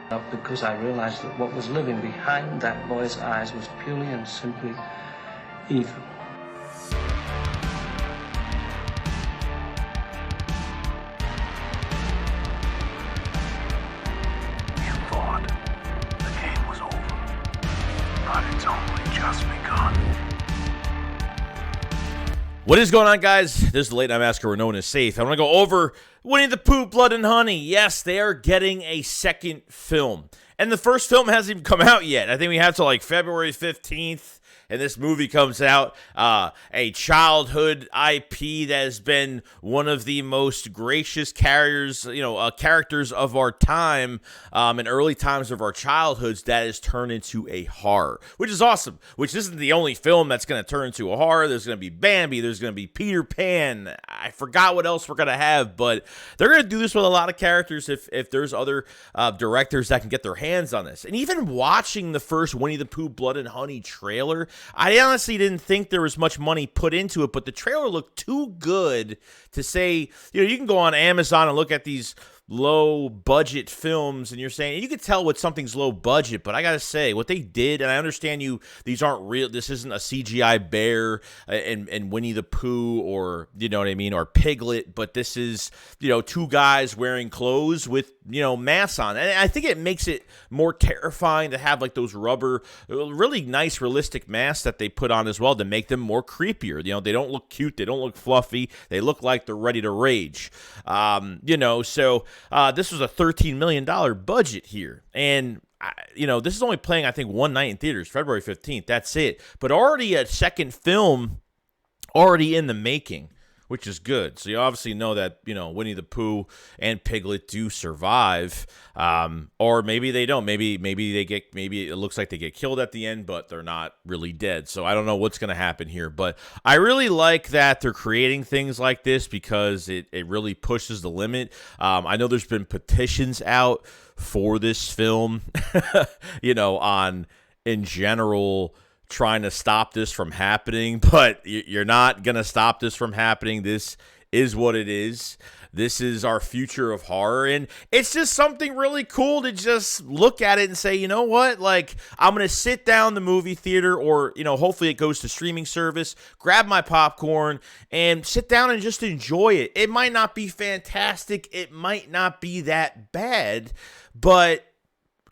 Because I realized that what was living behind that boy's eyes was purely and simply evil. You thought the game was over, but it's only just begun. What is going on, guys? This is the Late Night Massacre where no one is safe. I want to go over Winnie the Pooh, Blood and Honey. Yes, they are getting a second film. And the first film hasn't even come out yet. I think we have till like February 15th. And this movie comes out, a childhood IP that has been one of the most gracious characters of our time, in early times of our childhoods, that is turned into a horror, which is awesome. Which isn't the only film that's going to turn into a horror. There's going to be Bambi. There's going to be Peter Pan. I forgot what else we're going to have, but they're going to do this with a lot of characters if there's other directors that can get their hands on this. And even watching the first Winnie the Pooh, Blood and Honey trailer, I honestly didn't think there was much money put into it, but the trailer looked too good to say, you can go on Amazon and look at these low budget films and you're saying, you can tell what something's low budget, but I gotta say what they did, and I understand these aren't real, this isn't a CGI bear and Winnie the Pooh, or you know what I mean, or Piglet, but this is two guys wearing clothes with masks on, and I think it makes it more terrifying to have like those rubber, really nice realistic masks that they put on as well to make them more creepier. They don't look cute, they don't look fluffy, they look like they're ready to rage. So this was a $13 million budget here. And, this is only playing, I think, one night in theaters, February 15th. That's it. But already a second film already in the making, which is good. So you obviously know that, Winnie the Pooh and Piglet do survive. Or maybe they don't. Maybe it looks like they get killed at the end, but they're not really dead. So I don't know what's going to happen here. But I really like that they're creating things like this because it really pushes the limit. I know there's been petitions out for this film, in general, trying to stop this from happening, but you're not going to stop this from happening. This is what it is. This is our future of horror, and it's just something really cool to just look at it and say, you know what, like, I'm going to sit down in the movie theater, or, hopefully it goes to streaming service, grab my popcorn, and sit down and just enjoy it. It might not be fantastic, it might not be that bad, but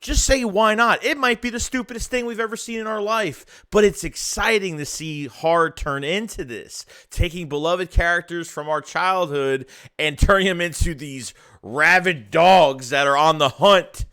just say, why not? It might be the stupidest thing we've ever seen in our life, but it's exciting to see horror turn into this, taking beloved characters from our childhood and turning them into these rabid dogs that are on the hunt.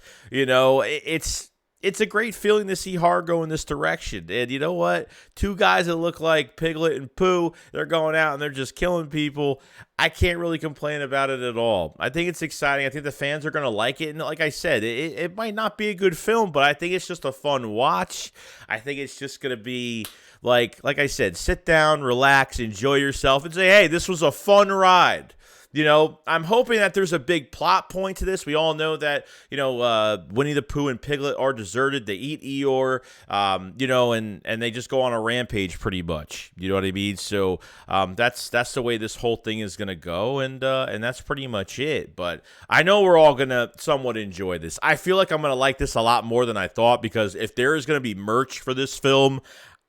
It's a great feeling to see horror go in this direction. And you know what? Two guys that look like Piglet and Pooh, they're going out and they're just killing people. I can't really complain about it at all. I think it's exciting. I think the fans are going to like it. And like I said, it might not be a good film, but I think it's just a fun watch. I think it's just going to be like I said, sit down, relax, enjoy yourself, and say, hey, this was a fun ride. I'm hoping that there's a big plot point to this. We all know that, Winnie the Pooh and Piglet are deserted. They eat Eeyore, and they just go on a rampage pretty much. You know what I mean? So that's the way this whole thing is going to go, and that's pretty much it. But I know we're all going to somewhat enjoy this. I feel like I'm going to like this a lot more than I thought, because if there is going to be merch for this film,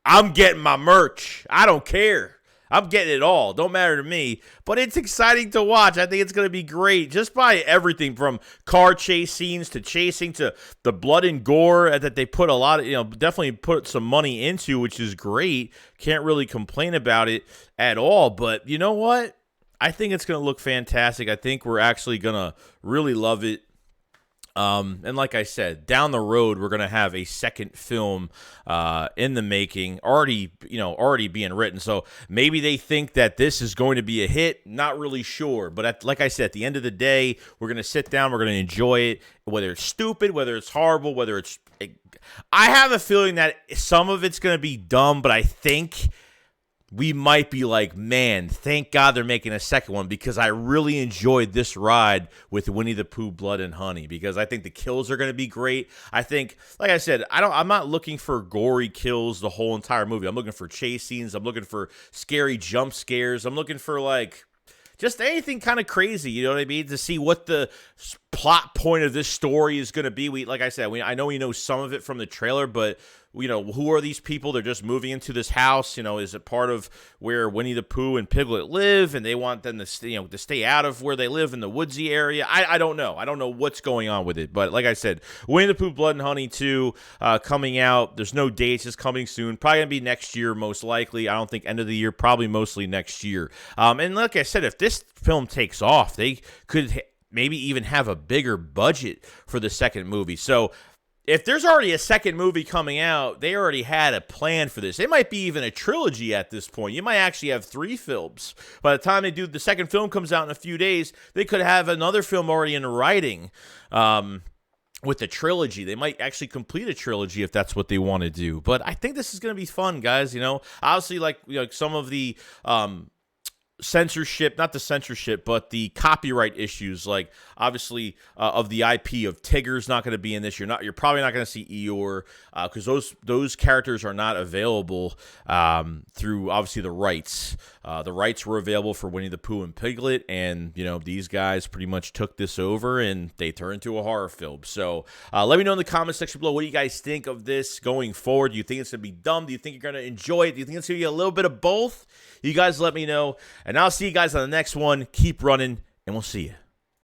I'm getting my merch. I don't care. I'm getting it all. Don't matter to me. But it's exciting to watch. I think it's going to be great. Just by everything from car chase scenes to chasing to the blood and gore that they put a lot of, definitely put some money into, which is great. Can't really complain about it at all. But you know what? I think it's going to look fantastic. I think we're actually going to really love it. And like I said, down the road, we're going to have a second film in the making, already being written. So maybe they think that this is going to be a hit. Not really sure. But like I said, at the end of the day, we're going to sit down. We're going to enjoy it, whether it's stupid, whether it's horrible, I have a feeling that some of it's going to be dumb, but I think we might be like, man, thank God they're making a second one, because I really enjoyed this ride with Winnie the Pooh, Blood and Honey, because I think the kills are going to be great. I think, like I said, I'm not looking for gory kills the whole entire movie. I'm looking for chase scenes. I'm looking for scary jump scares. I'm looking for just anything kind of crazy, you know what I mean? To see what the plot point of this story is going to be. Like I said, I know we know some of it from the trailer, but who are these people? They're just moving into this house. Is it part of where Winnie the Pooh and Piglet live, and they want them to stay out of where they live in the woodsy area? I don't know. I don't know what's going on with it. But like I said, Winnie the Pooh, Blood and Honey 2 coming out. There's no dates. It's coming soon. Probably gonna be next year, most likely. I don't think end of the year. Probably mostly next year. And like I said, if this film takes off, they could maybe even have a bigger budget for the second movie. So if there's already a second movie coming out, they already had a plan for this. It might be even a trilogy at this point. You might actually have 3 films. By the time they do the second film comes out in a few days, they could have another film already in writing with the trilogy. They might actually complete a trilogy if that's what they want to do. But I think this is going to be fun, guys. Obviously, like some of the censorship, not the censorship, but the copyright issues, like obviously of the IP of Tigger's not going to be in this. You're probably not going to see Eeyore because those characters are not available through obviously the rights. The rights were available for Winnie the Pooh and Piglet, and these guys pretty much took this over and they turned into a horror film. So let me know in the comment section below, what do you guys think of this going forward? Do you think it's going to be dumb? Do you think you're going to enjoy it? Do you think it's going to be a little bit of both? You guys let me know, and I'll see you guys on the next one. Keep running, and we'll see you.